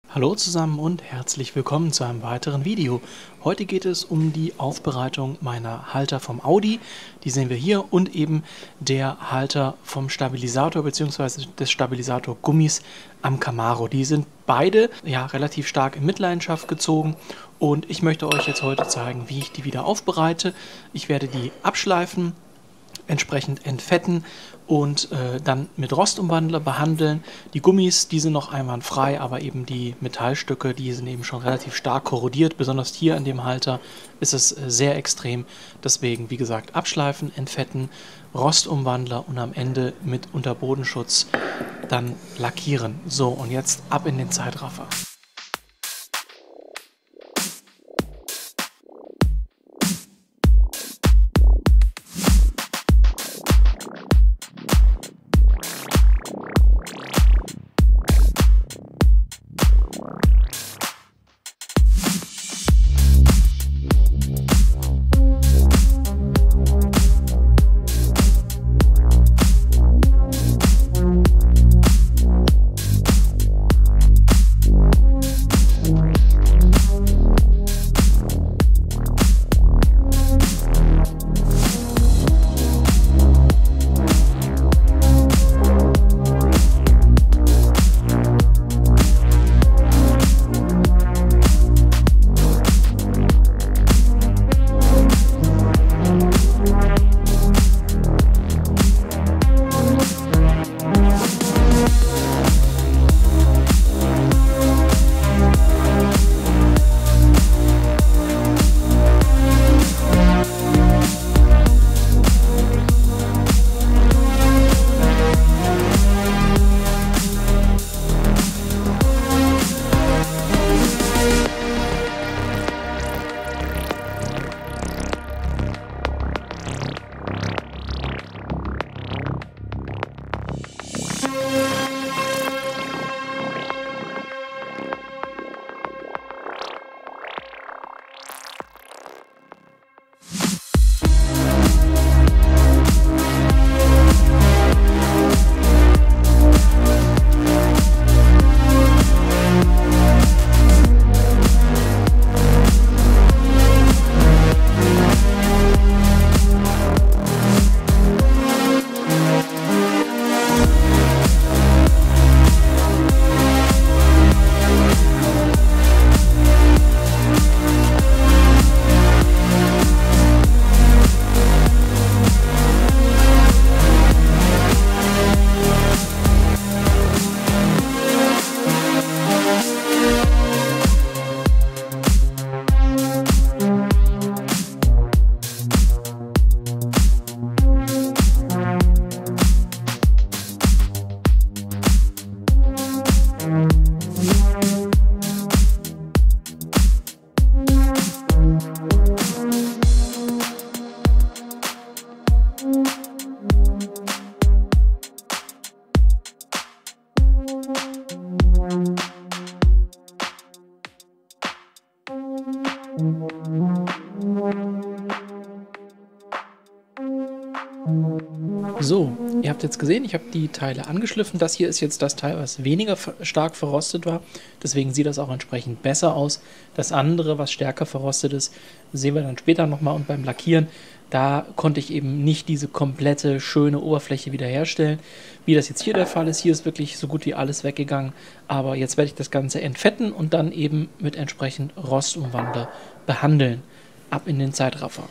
Hallo zusammen und herzlich willkommen zu einem weiteren Video. Heute geht es um die Aufbereitung meiner Halter vom Audi. Die sehen wir hier und eben der Halter vom Stabilisator bzw. des Stabilisatorgummis am Camaro. Die sind beide relativ stark in Mitleidenschaft gezogen und ich möchte euch jetzt heute zeigen, wie ich die wieder aufbereite. Ich werde die abschleifen, entsprechend entfetten und dann mit Rostumwandler behandeln. Die Gummis, die sind noch einwandfrei, aber eben die Metallstücke, die sind eben schon relativ stark korrodiert. Besonders hier an dem Halter ist es sehr extrem. Deswegen, wie gesagt, abschleifen, entfetten, Rostumwandler und am Ende mit Unterbodenschutz dann lackieren. So, und jetzt ab in den Zeitraffer. So, ihr habt jetzt gesehen, ich habe die Teile angeschliffen. Das hier ist jetzt das Teil, was weniger stark verrostet war. Deswegen sieht das auch entsprechend besser aus. Das andere, was stärker verrostet ist, sehen wir dann später nochmal. Und beim Lackieren, da konnte ich eben nicht diese komplette, schöne Oberfläche wiederherstellen. Wie das jetzt hier der Fall ist, hier ist wirklich so gut wie alles weggegangen. Aber jetzt werde ich das Ganze entfetten und dann eben mit entsprechend Rostumwandler behandeln. Ab in den Zeitraffer.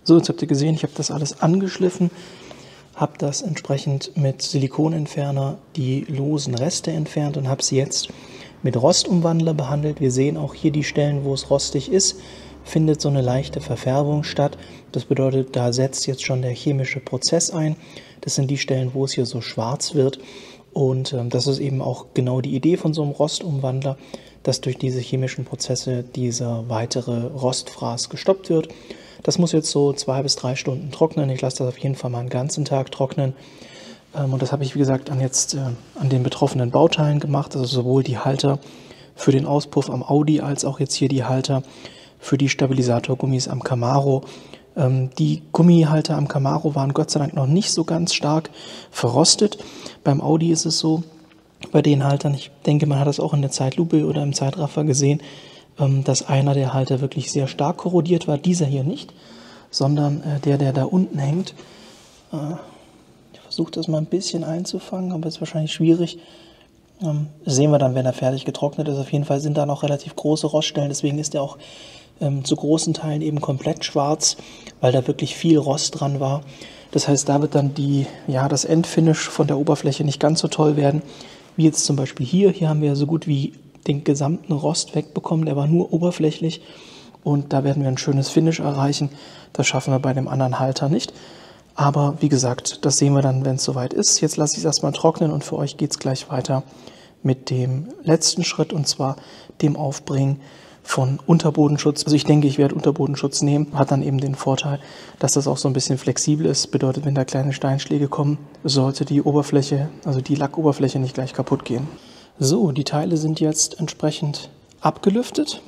So, jetzt habt ihr gesehen, ich habe das alles angeschliffen, habe das entsprechend mit Silikonentferner die losen Reste entfernt und habe sie jetzt mit Rostumwandler behandelt. Wir sehen auch hier die Stellen, wo es rostig ist. findet so eine leichte Verfärbung statt. Das bedeutet, da setzt jetzt schon der chemische Prozess ein. Das sind die Stellen, wo es hier so schwarz wird. Und das ist eben auch genau die Idee von so einem Rostumwandler, dass durch diese chemischen Prozesse dieser weitere Rostfraß gestoppt wird. Das muss jetzt so 2 bis 3 Stunden trocknen. Ich lasse das auf jeden Fall mal einen ganzen Tag trocknen. Und das habe ich, wie gesagt, an den betroffenen Bauteilen gemacht. Also sowohl die Halter für den Auspuff am Audi als auch jetzt hier die Halter für die Stabilisatorgummis am Camaro. Die Gummihalter am Camaro waren Gott sei Dank noch nicht so ganz stark verrostet. Beim Audi ist es so, bei den Haltern, ich denke, man hat das auch in der Zeitlupe oder im Zeitraffer gesehen, dass einer der Halter wirklich sehr stark korrodiert war. Dieser hier nicht, sondern der da unten hängt. Ich versuche das mal ein bisschen einzufangen, aber es ist wahrscheinlich schwierig. Sehen wir dann, wenn er fertig getrocknet ist. Auf jeden Fall sind da noch relativ große Roststellen, deswegen ist er auch zu großen Teilen eben komplett schwarz, weil da wirklich viel Rost dran war. Das heißt, da wird dann das Endfinish von der Oberfläche nicht ganz so toll werden, wie jetzt zum Beispiel hier. Hier haben wir so gut wie den gesamten Rost wegbekommen, der war nur oberflächlich und da werden wir ein schönes Finish erreichen. Das schaffen wir bei dem anderen Halter nicht. Aber wie gesagt, das sehen wir dann, wenn es soweit ist. Jetzt lasse ich es erstmal trocknen und für euch geht es gleich weiter mit dem letzten Schritt, und zwar dem Aufbringen von Unterbodenschutz. Also ich denke, ich werde Unterbodenschutz nehmen. Hat dann eben den Vorteil, dass das auch so ein bisschen flexibel ist. Bedeutet, wenn da kleine Steinschläge kommen, sollte die Oberfläche, also die Lackoberfläche, nicht gleich kaputt gehen. So, die Teile sind jetzt entsprechend abgelüftet.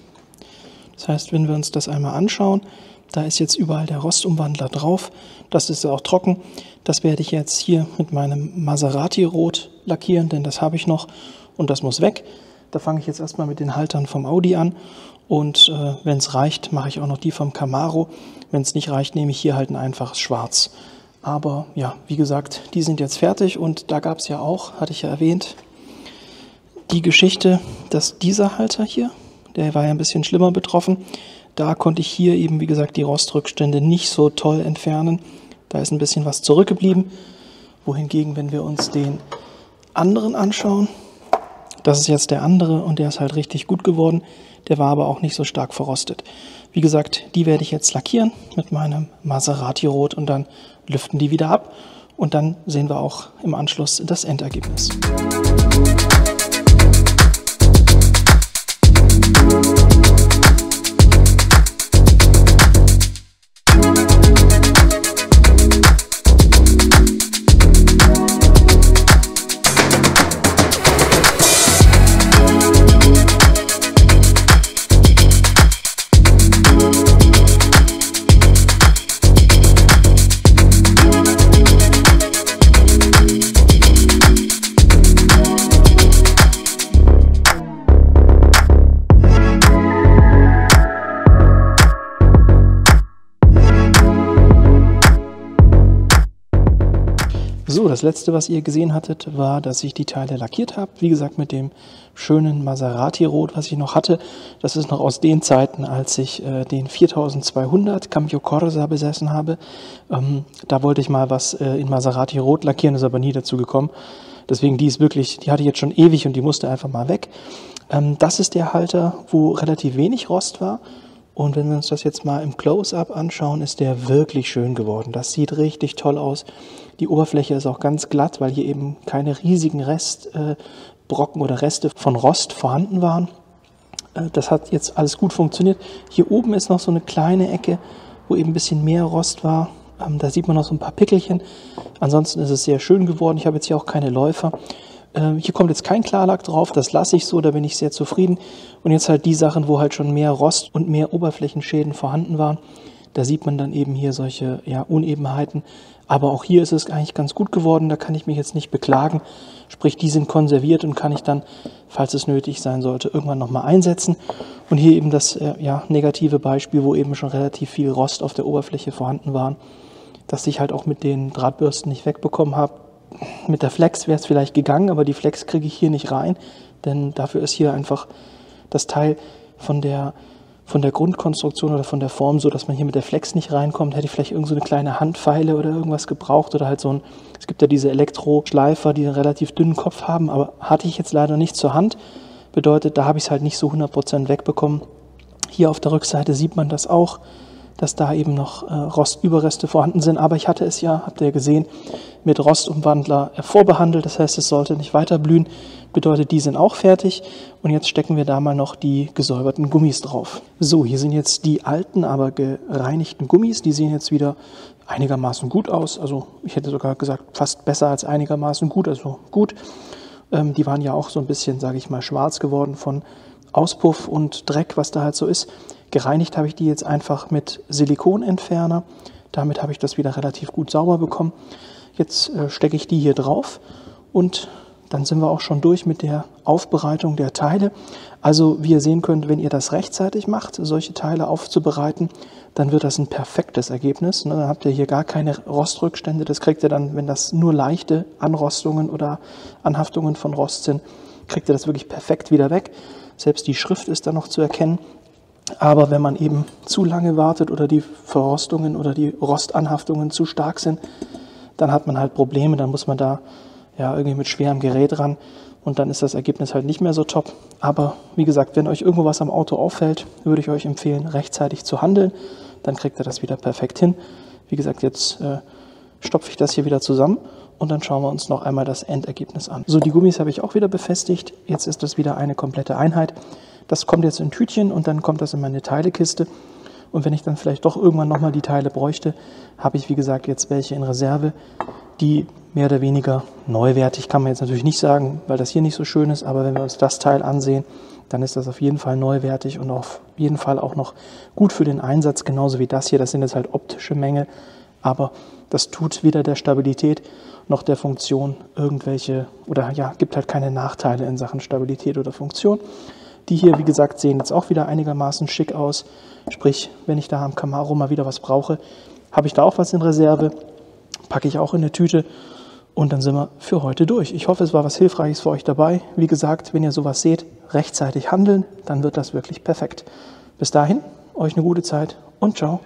Das heißt, wenn wir uns das einmal anschauen, da ist jetzt überall der Rostumwandler drauf. Das ist auch trocken. Das werde ich jetzt hier mit meinem Maserati-Rot lackieren, denn das habe ich noch und das muss weg. Da fange ich jetzt erstmal mit den Haltern vom Audi an und wenn es reicht, mache ich auch noch die vom Camaro. Wenn es nicht reicht, nehme ich hier halt ein einfaches Schwarz. Aber ja, wie gesagt, die sind jetzt fertig und da gab es ja auch, hatte ich ja erwähnt, die Geschichte, dass dieser Halter hier, der war ja ein bisschen schlimmer betroffen. Da konnte ich hier eben, wie gesagt, die Rostrückstände nicht so toll entfernen. Da ist ein bisschen was zurückgeblieben. Wohingegen, wenn wir uns den anderen anschauen, das ist jetzt der andere und der ist halt richtig gut geworden. Der war aber auch nicht so stark verrostet. Wie gesagt, die werde ich jetzt lackieren mit meinem Maserati-Rot und dann lüften die wieder ab. Und dann sehen wir auch im Anschluss das Endergebnis. So, das letzte, was ihr gesehen hattet, war, dass ich die Teile lackiert habe. Wie gesagt, mit dem schönen Maserati-Rot, was ich noch hatte. Das ist noch aus den Zeiten, als ich den 4200 Cambio Corsa besessen habe. Da wollte ich mal was in Maserati-Rot lackieren, ist aber nie dazu gekommen. Deswegen, die hatte ich jetzt schon ewig und die musste einfach mal weg. Das ist der Halter, wo relativ wenig Rost war. Und wenn wir uns das jetzt mal im Close-Up anschauen, ist der wirklich schön geworden. Das sieht richtig toll aus. Die Oberfläche ist auch ganz glatt, weil hier eben keine riesigen Restbrocken oder Reste von Rost vorhanden waren. Das hat jetzt alles gut funktioniert. Hier oben ist noch so eine kleine Ecke, wo eben ein bisschen mehr Rost war. Da sieht man noch so ein paar Pickelchen. Ansonsten ist es sehr schön geworden. Ich habe jetzt hier auch keine Läufer. Hier kommt jetzt kein Klarlack drauf, das lasse ich so, da bin ich sehr zufrieden. Und jetzt halt die Sachen, wo halt schon mehr Rost und mehr Oberflächenschäden vorhanden waren. Da sieht man dann eben hier solche Unebenheiten. Aber auch hier ist es eigentlich ganz gut geworden, da kann ich mich jetzt nicht beklagen. Sprich, die sind konserviert und kann ich dann, falls es nötig sein sollte, irgendwann nochmal einsetzen. Und hier eben das negative Beispiel, wo eben schon relativ viel Rost auf der Oberfläche vorhanden war, dass ich halt auch mit den Drahtbürsten nicht wegbekommen habe. Mit der Flex wäre es vielleicht gegangen, aber die Flex kriege ich hier nicht rein, denn dafür ist hier einfach das Teil von der Grundkonstruktion oder von der Form so, dass man hier mit der Flex nicht reinkommt. Hätte ich vielleicht irgend so eine kleine Handfeile oder irgendwas gebraucht oder halt es gibt ja diese Elektroschleifer, die einen relativ dünnen Kopf haben, aber hatte ich jetzt leider nicht zur Hand. Bedeutet, da habe ich es halt nicht so 100% wegbekommen. Hier auf der Rückseite sieht man das auch, dass da eben noch Rostüberreste vorhanden sind. Aber ich hatte es ja, habt ihr ja gesehen, mit Rostumwandler vorbehandelt. Das heißt, es sollte nicht weiter blühen. Bedeutet, die sind auch fertig. Und jetzt stecken wir da mal noch die gesäuberten Gummis drauf. So, hier sind jetzt die alten, aber gereinigten Gummis. Die sehen jetzt wieder einigermaßen gut aus. Also ich hätte sogar gesagt, fast besser als einigermaßen gut. Also gut. Die waren ja auch so ein bisschen, sage ich mal, schwarz geworden von Auspuff und Dreck, was da halt so ist. Gereinigt habe ich die jetzt einfach mit Silikonentferner. Damit habe ich das wieder relativ gut sauber bekommen. Jetzt stecke ich die hier drauf und dann sind wir auch schon durch mit der Aufbereitung der Teile. Also wie ihr sehen könnt, wenn ihr das rechtzeitig macht, solche Teile aufzubereiten, dann wird das ein perfektes Ergebnis. Dann habt ihr hier gar keine Rostrückstände. Das kriegt ihr dann, wenn das nur leichte Anrostungen oder Anhaftungen von Rost sind, kriegt ihr das wirklich perfekt wieder weg. Selbst die Schrift ist dann noch zu erkennen. Aber wenn man eben zu lange wartet oder die Verrostungen oder die Rostanhaftungen zu stark sind, dann hat man halt Probleme. Dann muss man da ja irgendwie mit schwerem Gerät ran und dann ist das Ergebnis halt nicht mehr so top. Aber wie gesagt, wenn euch irgendwo was am Auto auffällt, würde ich euch empfehlen, rechtzeitig zu handeln. Dann kriegt ihr das wieder perfekt hin. Wie gesagt, jetzt stopfe ich das hier wieder zusammen und dann schauen wir uns noch einmal das Endergebnis an. So, die Gummis habe ich auch wieder befestigt. Jetzt ist das wieder eine komplette Einheit. Das kommt jetzt in Tütchen und dann kommt das in meine Teilekiste. Und wenn ich dann vielleicht doch irgendwann nochmal die Teile bräuchte, habe ich, wie gesagt, jetzt welche in Reserve, die mehr oder weniger neuwertig, kann man jetzt natürlich nicht sagen, weil das hier nicht so schön ist, aber wenn wir uns das Teil ansehen, dann ist das auf jeden Fall neuwertig und auf jeden Fall auch noch gut für den Einsatz, genauso wie das hier. Das sind jetzt halt optische Mängel, aber das tut weder der Stabilität noch der Funktion irgendwelche, oder ja, gibt halt keine Nachteile in Sachen Stabilität oder Funktion. Die hier, wie gesagt, sehen jetzt auch wieder einigermaßen schick aus. Sprich, wenn ich da am Camaro mal wieder was brauche, habe ich da auch was in Reserve, packe ich auch in eine Tüte und dann sind wir für heute durch. Ich hoffe, es war was Hilfreiches für euch dabei. Wie gesagt, wenn ihr sowas seht, rechtzeitig handeln, dann wird das wirklich perfekt. Bis dahin, euch eine gute Zeit und ciao.